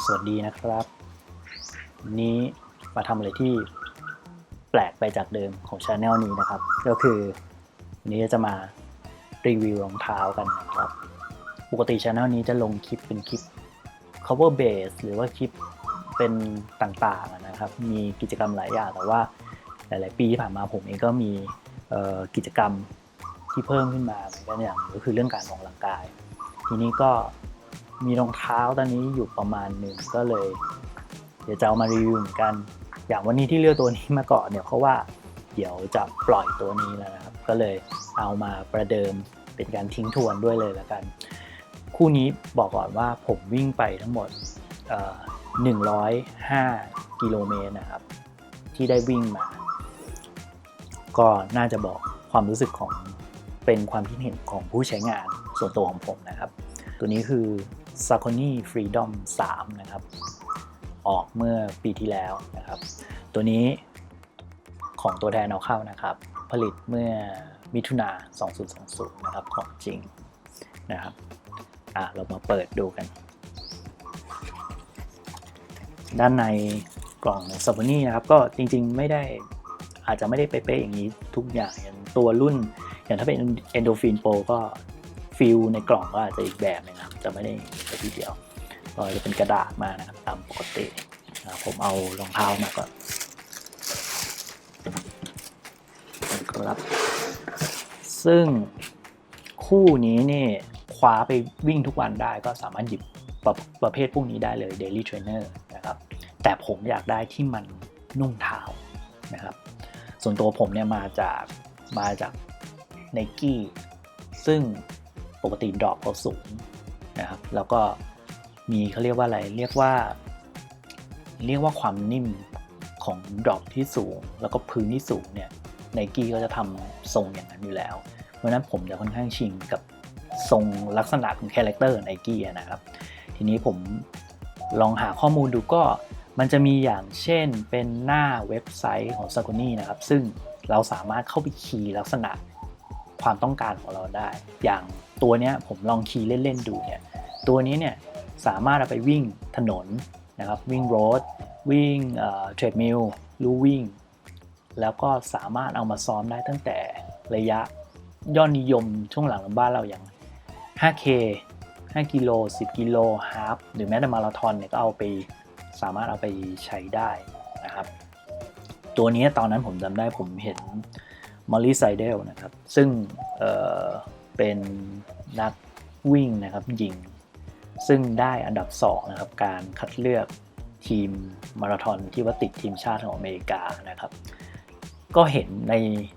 สวัสดีนะครับวันนี้มาทำอะไรที่แปลกไปจากเดิมของ Channel นี้นะครับก็คือวันนี้จะมารีวิวรองเท้ากันนะครับปกติ Channel นี้จะลงคลิปเป็นคลิป cover base หรือว่าคลิปเป็นต่างๆนะครับมีกิจกรรมหลายอย่างแต่ว่าหลายๆปีที่ผ่านมาผมเองก็มีกิจกรรมที่เพิ่มขึ้นมาเหมือนกันอย่างก็คือเรื่องการออกกำลังกายทีนี้ก็มีรองเท้าตอนนี้อยู่ประมาณหนึ่งก็เลยเดี๋ยวจะเอามารีวิวเหมือนกันอย่างวันนี้ที่เลือกตัวนี้มาก่อนเนี่ยเพราะว่าเดี๋ยวจะปล่อยตัวนี้แล้วนะครับก็เลยเอามาประเดิมเป็นการทิ้งทวนด้วยเลยละกันคู่นี้บอกก่อนว่าผมวิ่งไปทั้งหมด105กิโลเมตรนะครับที่ได้วิ่งมาก็น่าจะบอกความรู้สึกของเป็นความคิดเห็นของผู้ใช้งานส่วนตัวของผมนะครับตัวนี้คือ Saucony Freedom 3 นะครับออกเมื่อปีที่แล้วนะครับตัวนี้ของตัวแทนเอาเข้านะครับผลิตเมื่อมิถุนา2020นะครับของจริงนะครับเรามาเปิดดูกันด้านในกล่อง Saucony นะครับก็จริงๆไม่ได้อาจจะไม่ได้เป๊ะๆอย่างนี้ทุกอย่างอย่างตัวรุ่นอย่างถ้าเป็น Endorphin Pro ก็ฟิลในกล่องก็อาจจะอีกแบบนึงครับจะไม่ได้ไปทีเดียวก็จะเป็นกระดาษมานะครับตามปกติผมเอารองเท้ามาก่อนครับซึ่งคู่นี้เนี่ยคว้าไปวิ่งทุกวันได้ก็สามารถหยิบประเภทพวกนี้ได้เลย Daily Trainer นะครับแต่ผมอยากได้ที่มันนุ่มเท้านะครับส่วนตัวผมเนี่ยมาจาก Nike ซึ่งปกติดรอปเขาสูงนะครับแล้วก็มีเขาเรียกว่าอะไรเรียกว่าความนิ่มของดรอปที่สูงแล้วก็พื้นที่สูงเนี่ย Nike ก็จะทำทรงอย่างนั้นอยู่แล้วเพราะฉะนั้นผมจะค่อนข้างชินกับทรงลักษณะของคาแรคเตอร์ Nike นะครับทีนี้ผมลองหาข้อมูลดูก็มันจะมีอย่างเช่นเป็นหน้าเว็บไซต์ของ Saucony นะครับซึ่งเราสามารถเข้าไปคีย์ลักษณะความต้องการของเราได้อย่างตัวนี้ผมลองคีย์เล่นๆดูเนี่ยตัวนี้เนี่ยสามารถเอาไปวิ่งถนนนะครับวิ่งโรดวิ่งเทรดมิลลู่วิ่งแล้วก็สามารถเอามาซ้อมได้ตั้งแต่ระยะยอดนิยมช่วงหลังของบ้านเราอย่าง 5K 5 กิโล 10 กิโลฮาล์ฟหรือแม้แต่มาราธอนเนี่ยก็สามารถเอาไปใช้ได้นะครับตัวนี้ตอนนั้นผมจำได้ผมเห็นมอลลี่ไซเดลนะครับซึ่งเป็นนักวิ่งนะครับหญิงซึ่งได้อันดับ2นะครับการคัดเลือกทีมมาราธอนที่ว่าติดทีมชาติของอเมริกานะครับก็เห็น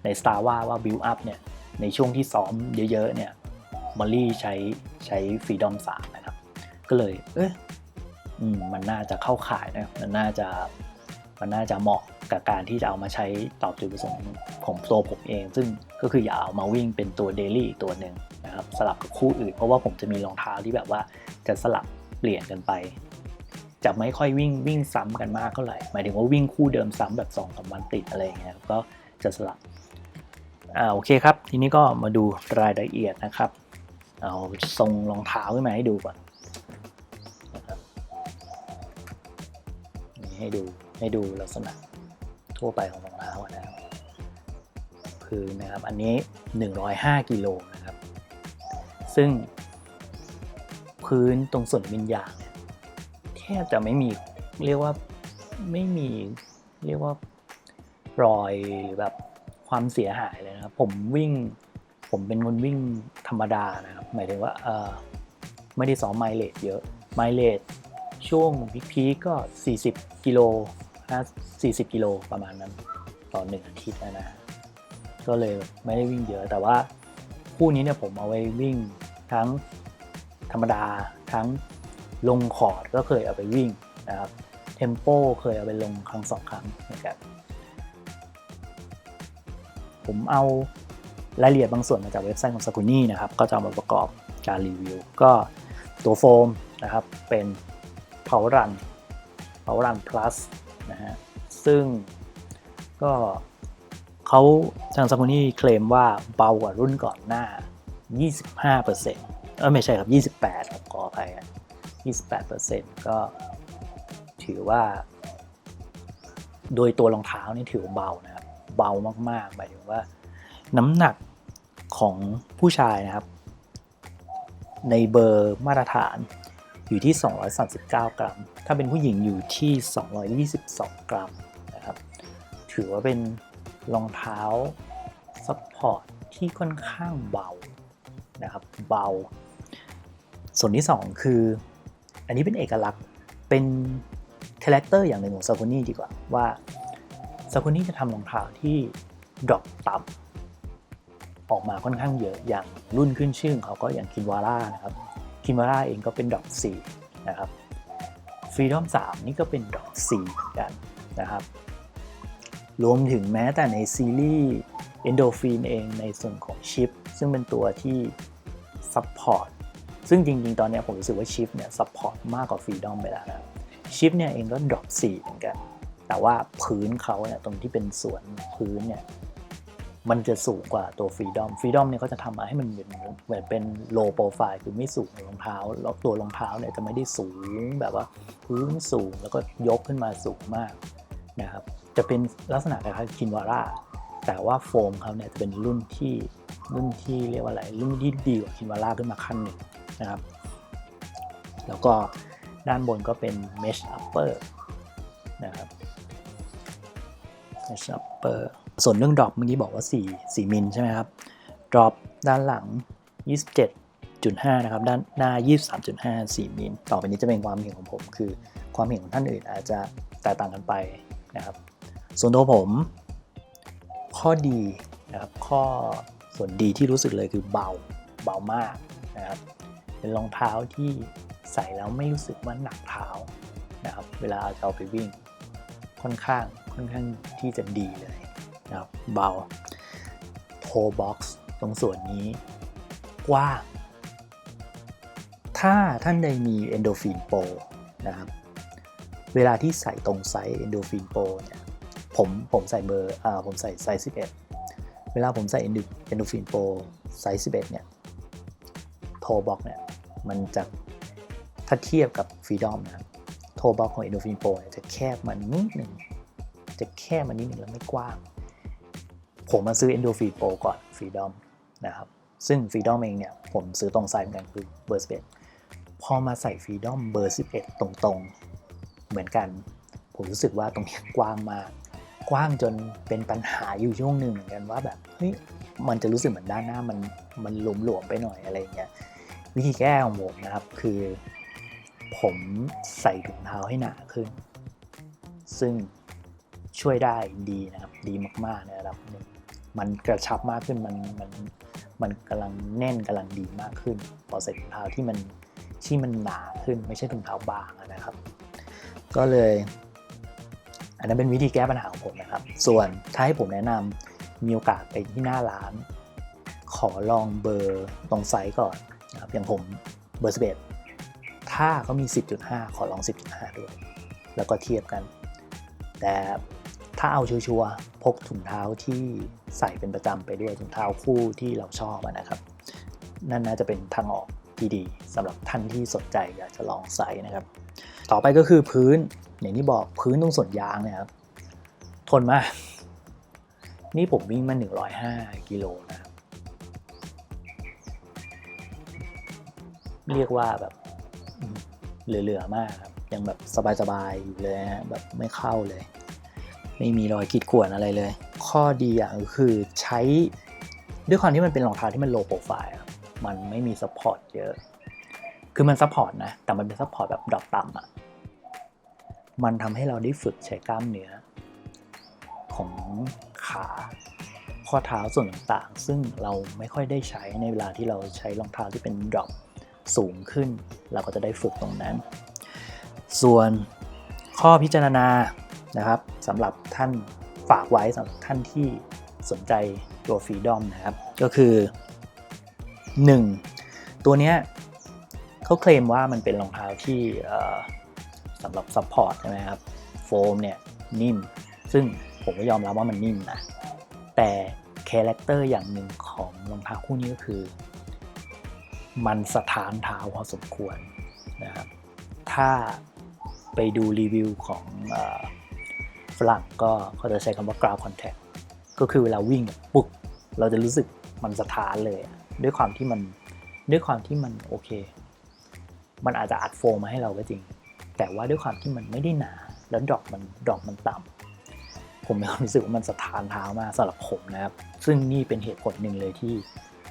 ใน Star ว่าบิลอัพเนี่ยในช่วงที่ซ้อมเยอะๆเนี่ยมอลลี่ใช้ Freedom 3 นะครับก็เลยมันน่าจะเข้าข่ายนะมันน่าจะเหมาะกับการที่จะเอามาใช้ตอบจุดประสงค์ของตัวผมเองซึ่งก็คืออย่าเอามาวิ่งเป็นตัวเดลี่อีกตัวหนึ่งนะครับสลับกับคู่อื่นเพราะว่าผมจะมีรองเท้าที่แบบว่าจะสลับเปลี่ยนกันไปจะไม่ค่อยวิ่งซ้ำกันมากเท่าไหร่หมายถึงว่าวิ่งคู่เดิมซ้ำแบบ2-3 วันติดอะไรอย่างเงี้ยก็จะสลับโอเคครับทีนี้ก็มาดูรายละเอียดนะครับเอาทรงรองเท้าขึ้นมาให้ดูก่อนนะครับนี่ให้ดูลักษณะทั่วไปของรองเท้านะครับพื้นนะครับอันนี้105กิโลนะครับซึ่งพื้นตรงส่วนวิญญาณเนี่ยแทบจะไม่มีเรียกว่ารอยหรือแบบความเสียหายเลยนะครับผมเป็นคนวิ่งธรรมดานะครับหมายถึงว่าไม่ได้ซ้อมไมล์เลจเยอะไมล์เลจช่วงพีคก็40กิโล40กิโลประมาณนั้นต่อ1 อาทิตย์นะก็เลยไม่ได้วิ่งเยอะแต่ว่าคู่นี้เนี่ยผมเอาไว้วิ่งทั้งธรรมดาทั้งลงคอร์ดก็เคยเอาไปวิ่งนะครับเทมโปเคยเอาไปลงครั้ง2 ครั้งเหมือนกันผมเอารายละเอียดบางส่วนมาจากเว็บไซต์ของ Saucony นะครับก็จะเอามาประกอบการรีวิวก็ตัวโฟมนะครับเป็น Power Run Plus นะฮะซึ่งก็เขาทาง Saucony เคลมว่าเบากว่ารุ่นก่อนหน้า 25% ไม่ใช่ครับ28ครับขออภัย 28% ก็ ถือว่าโดยตัวรองเท้านี่ถือว่าเบานะครับเบามากๆหมายถึงว่าน้ำหนักของผู้ชายนะครับในเบอร์มาตรฐานอยู่ที่239 กรัมถ้าเป็นผู้หญิงอยู่ที่222 กรัมนะครับถือว่าเป็นรองเท้าซัพพอร์ตที่ค่อนข้างเบานะครับเบาส่วนที่2คืออันนี้เป็นเอกลักษณ์เป็นคาแรคเตอร์อย่างหนึ่งของซา c นี่ดีกว่าว่าซา c นี่จะทำรองเท้าที่ดรอปต่ำออกมาค่อนข้างเยอะอย่างรุ่นขึ้นชื่อเขาก็อย่างคินวาร่านะครับคินวาร่าเองก็เป็นดรอป4นะครับฟรีดอม3นี่ก็เป็นดรอป4เหมือนกันนะครับรวมถึงแม้แต่ในซีรีส์ Endorphin เองในส่วนของชิปซึ่งเป็นตัวที่ซัพพอร์ตซึ่งจริงๆตอนนี้ผมรู้สึกว่าชิปเนี่ยซัพพอร์ตมากกว่าฟรีดอมไปแล้วนะชิปเนี่ยเองก็ดรอป4เหมือนกันแต่ว่าพื้นเขาเนี่ยตรงที่เป็นส่วนพื้นเนี่ยมันจะสูงกว่าตัวฟรีดอมเนี่ยเขาจะทำมาให้มันเหมือนเป็นโลโปรไฟล์คือไม่สูงในรองเท้าแล้วตัวรองเท้าเนี่ยจะไม่ได้สูงแบบว่าพื้นสูงแล้วก็ยกขึ้นมาสูงมากนะครับจะเป็นลักษณะคล้ายๆคินวาร่าแต่ว่าโฟมเขาเนี่ยจะเป็นรุ่นที่เรียกว่าอะไรรุ่นที่ดีกว่าคินวาร่าขึ้นมาขั้นหนึ่งนะครับแล้วก็ด้านบนก็เป็น mesh upper นะครับ mesh upper ส่วนเรื่อง drop เมื่อกี้บอกว่า4มิลใช่ไหมครับ drop ด้านหลัง 27.5 นะครับด้านหน้า 23.5 4มิลต่อไปนี้จะเป็นความเห็นของผมคือความเห็นของท่านอื่นอาจจะแตกต่างกันไปนะครับส่วนตัวผมข้อดีนะครับข้อส่วนดีที่รู้สึกเลยคือเบามากนะครับเป็นรองเท้าที่ใส่แล้วไม่รู้สึกว่าหนักเท้านะครับเวลาเอาไปวิ่งค่อนข้างที่จะดีเลยนะครับเบาโทบ็อกซ์ตรงส่วนนี้กว้างถ้าท่านใดมี Endorphin Pro นะครับเวลาที่ใส่ตรงไซส์ Endorphin Pro เนี่ยผมใส่เบอร์ผมใส่ไซส์11เวลาผมใส่ Endorphin Pro ไซส์11เนี่ยโทบ็อกเนี่ยมันจะถ้าเทียบกับ Freedom นะครับโทบ็อกของ Endorphin Pro เนี่ยจะแคบมันนิดนึงแล้วไม่กว้างผมมาซื้อ Endorphin Pro ก่อน Freedom นะครับซึ่ง Freedom เองเนี่ยผมซื้อตรงไซส์เหมือนกันคือเบอร์11พอมาใส่ Freedom เบอร์11ตรงๆเหมือนกันผมรู้สึกว่าตรงนี้กว้างมากกว้างจนเป็นปัญหาอยู่ช่วงหนึ่งเหมือนกันว่าแบบเฮ้ยมันจะรู้สึกเหมือนด้านหน้ามันหลวมๆไปหน่อยอะไรอย่างเงี้ยวิธีแก้ของผมนะครับคือผมใส่ถุงเท้าให้หนาขึ้นซึ่งช่วยได้ดีนะครับดีมากๆในระดับหนึ่งมันกระชับมากขึ้นมันกำลังแน่นกำลังดีมากขึ้นพอใส่ถุงเท้าที่มันหนาขึ้นไม่ใช่ถุงเท้าบางนะครับก็เลยอันนั้นเป็นวิธีแก้ปัญหาของผมนะครับส่วนถ้าให้ผมแนะนำมีโอกาสไปที่หน้าร้านขอลองเบอร์ตรงไซส์ก่อนนะครับอย่างผมเบอร์11ถ้าเขามี 10.5 ขอลอง 10.5 ด้วยแล้วก็เทียบกันแต่ถ้าเอาชัวร์ๆพกถุงเท้าที่ใส่เป็นประจำไปด้วยถุงเท้าคู่ที่เราชอบนะครับนั่นน่าจะเป็นทางออกที่ดีสำหรับท่านที่สนใจอยากจะลองใส่นะครับต่อไปก็คือพื้นอย่างที่บอกพื้นตรงส่วนยางเนี่ยครับทนมากนี่ผมวิ่งมา105 กิโลนะครับเรียกว่าแบบเหลือๆมากครับยังแบบสบายๆอยู่เลยฮะแบบไม่เข้าเลยไม่มีรอยขีดข่วนอะไรเลยข้อดีอย่างก็คือใช้ด้วยความที่มันเป็นรองเท้าที่มันโลโปรไฟล์มันไม่มีซัพพอร์ตเยอะคือมันซัพพอร์ตนะแต่มันเป็นซัพพอร์ตแบบดรอปต่ำมันทำให้เราได้ฝึกใช้กล้ามเนื้อของขาข้อเท้าส่วนต่างๆซึ่งเราไม่ค่อยได้ใช้ในเวลาที่เราใช้รองเท้าที่เป็นดรอปสูงขึ้นเราก็จะได้ฝึกตรงนั้นส่วนข้อพิจารณานะครับสำหรับท่านฝากไว้สำหรับท่านที่สนใจตัว Freedom นะครับก็คือ 1. ตัวเนี้ยเขาเคลมว่ามันเป็นรองเท้าที่สำหรับซัพพอร์ตใช่ไหมครับโฟมเนี่ยนิ่มซึ่งผมก็ยอมรับว่ามันนิ่มนะแต่คาแรคเตอร์อย่างหนึ่งของรองเท้าคู่นี้ก็คือมันสะท้านเท้าพอสมควรนะครับถ้า ไปดูรีวิวของฝรั่งก็เขาจะใช้คำว่า ground contact ก็คือเวลาวิ่งปุ๊บเราจะรู้สึกมันสะท้านเลยด้วยความที่มันโอเคมันอาจจะอัดโฟมมาให้เราก็จริงแต่ว่าด้วยความที่มันไม่ได้หนาแล้วดรอปมันต่ำผมมีความรู้สึกว่ามันสะท้านเท้ามากสำหรับผมนะครับซึ่งนี่เป็นเหตุผลหนึ่งเลยที่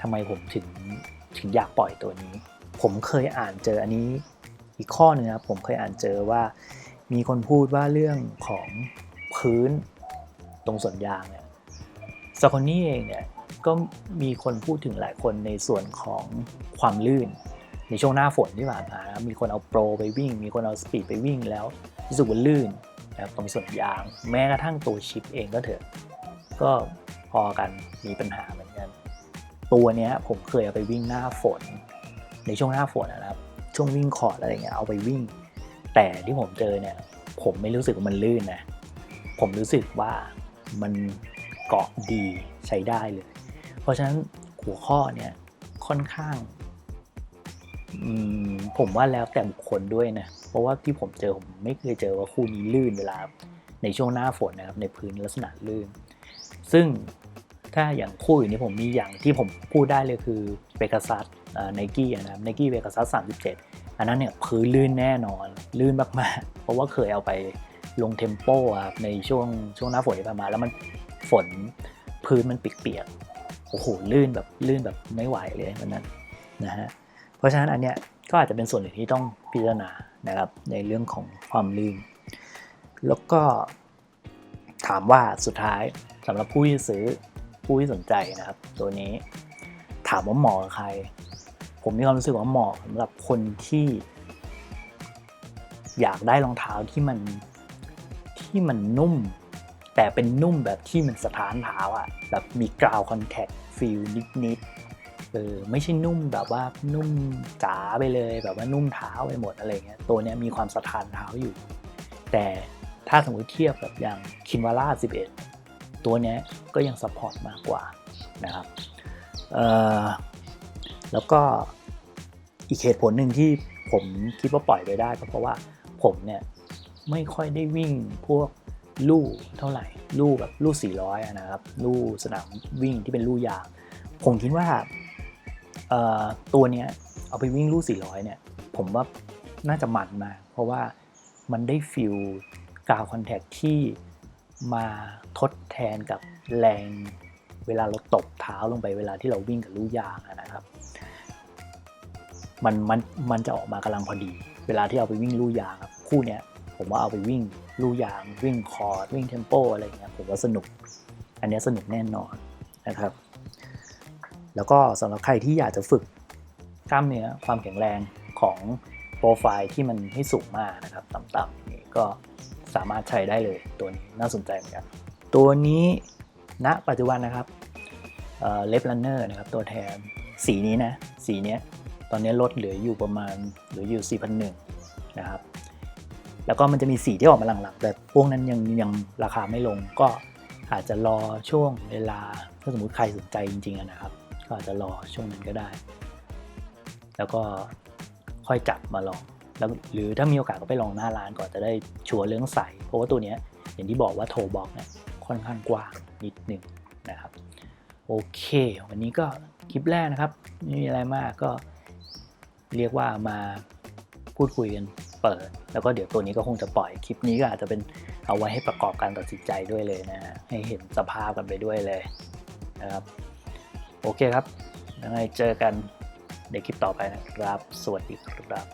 ทำไมผมถึงอยากปล่อยตัวนี้ผมเคยอ่านเจออันนี้อีกข้อนึงครับผมเคยอ่านเจอว่ามีคนพูดว่าเรื่องของพื้นตรงส่วนยางเนี่ยซาคอนี่เองเนี่ยก็มีคนพูดถึงหลายคนในส่วนของความลื่นในช่วงหน้าฝนที่ผ่านมานะมีคนเอาโปรไปวิ่งมีคนเอาสปีดไปวิ่งแล้วรู้สึกว่าลื่นนะครับตรงส่วนยางแม้กระทั่งตัวชิปเองก็เถอะก็พอกันมีปัญหาเหมือนกันตัวเนี้ยผมเคยเอาไปวิ่งหน้าฝนในช่วงหน้าฝนนะครับช่วงวิ่งคอร์ดอะไรเงี้ยเอาไปวิ่งแต่ที่ผมเจอเนี่ยผมไม่รู้สึกว่ามันลื่นนะผมรู้สึกว่ามันเกาะดีใช้ได้เลยเพราะฉะนั้นหัวข้อเนี่ยค่อนข้างผมว่าแล้วแต่บุคคลด้วยนะเพราะว่าที่ผมเจอผมไม่เคยเจอว่าคู่นี้ลื่นเวลาในช่วงหน้าฝนนะครับในพื้นลักษณะลื่นซึ่งถ้าอย่างคู่อย่างนี้ผมมีอย่างที่ผมพูดได้เลยคือเ e ก a ซัสไนกี้นะครับไนกี้เ e ก a ซัส37อันนั้นเนี่ยพื้นลื่นแน่นอนลื่นมากๆเพราะว่าเคยเอาไปลงเทมโปครับในช่วงหน้าฝนที่ผ่านมาแล้วมันฝนพื้นมันเปียกๆโอ้โหลื่นแบบไม่ไหวเลยวันนั้นนะฮะเพราะฉะนั้นอันเนี้ยก็อาจจะเป็นส่วนหนึ่งที่ต้องพิจารณานะครับในเรื่องของความลื่นแล้วก็ถามว่าสุดท้ายสำหรับผู้ที่ซื้อผู้ที่สนใจนะครับตัวนี้ถามว่าเหมาะกับใครผมมีความรู้สึกว่าเหมาะสำหรับคนที่อยากได้รองเท้าที่มันนุ่มแต่เป็นนุ่มแบบที่มันสะท้านเท้าอ่ะแบบมีกราวคอนแทคฟีลนิดไม่ใช่นุ่มแบบว่านุ่มจ๋าไปเลยแบบว่านุ่มเท้าไปหมดอะไรเงี้ยตัวเนี้ยมีความสะท้านเท้าอยู่แต่ถ้าสมมติเทียบกับอย่างคินวาร่า11ตัวเนี้ยก็ยังซัพพอร์ตมากกว่านะครับแล้วก็อีกเหตุผลหนึ่งที่ผมคิดว่าปล่อยไปได้ก็เพราะว่าผมเนี่ยไม่ค่อยได้วิ่งพวกลู่เท่าไหร่ลู่แบบลู่400นะครับลู่สนามวิ่งที่เป็นลู่ยางผมคิดว่าตัวเนี้ยเอาไปวิ่งลู่400เนี่ยผมว่าน่าจะมันมากเพราะว่ามันได้ฟีลกราวคอนแทคที่มาทดแทนกับแรงเวลาเราตบเท้าลงไปเวลาที่เราวิ่งกับลู่ยางนะครับมันจะออกมากำลังพอดีเวลาที่เอาไปวิ่งลู่ยางครับคู่เนี้ยผมว่าเอาไปวิ่งลู่ยางวิ่งคอร์ดวิ่งเทมโปอะไรเงี้ยผมว่าสนุกอันนี้สนุกแน่นอนนะครับแล้วก็สำหรับใครที่อยากจะฝึกกล้ามเนื้อความแข็งแรงของโปรไฟล์ที่มันไม่สูงมากนะครับต่ำๆนี่ก็สามารถใช้ได้เลยตัวนี้น่าสนใจเหมือนกันตัวนี้ณปัจจุบันนะครับเลฟรันเนอร์นะครับตัวแทนสีนี้นะสีนี้ตอนนี้ลดเหลืออยู่ 4,100 นะครับแล้วก็มันจะมีสีที่ออกมาหลังๆแต่พวกนั้นยังราคาไม่ลงก็อาจจะรอช่วงเวลาถ้าสมมุติใครสนใจจริงๆนะครับก็อาจจะรอช่วงนั้นก็ได้แล้วก็ค่อยจับมาลองแล้วหรือถ้ามีโอกาสก็ไปลองหน้าร้านก่อนจะได้ชัวร์เรื่องใส่เพราะว่าตัวนี้อย่างที่บอกว่าโทบ็อกเนี่ยค่อนข้างกว้างนิดนึงนะครับโอเควันนี้ก็คลิปแรกนะครับไม่มีอะไรมากก็เรียกว่ามาพูดคุยกันเปิดแล้วก็เดี๋ยวตัวนี้ก็คงจะปล่อยคลิปนี้ก็อาจจะเป็นเอาไว้ให้ประกอบการตัดสินใจด้วยเลยนะฮะให้เห็นสภาพกันไปด้วยเลยนะครับโอเคครับยังไงเจอกันในคลิปต่อไปนะครับสวัสดีครับ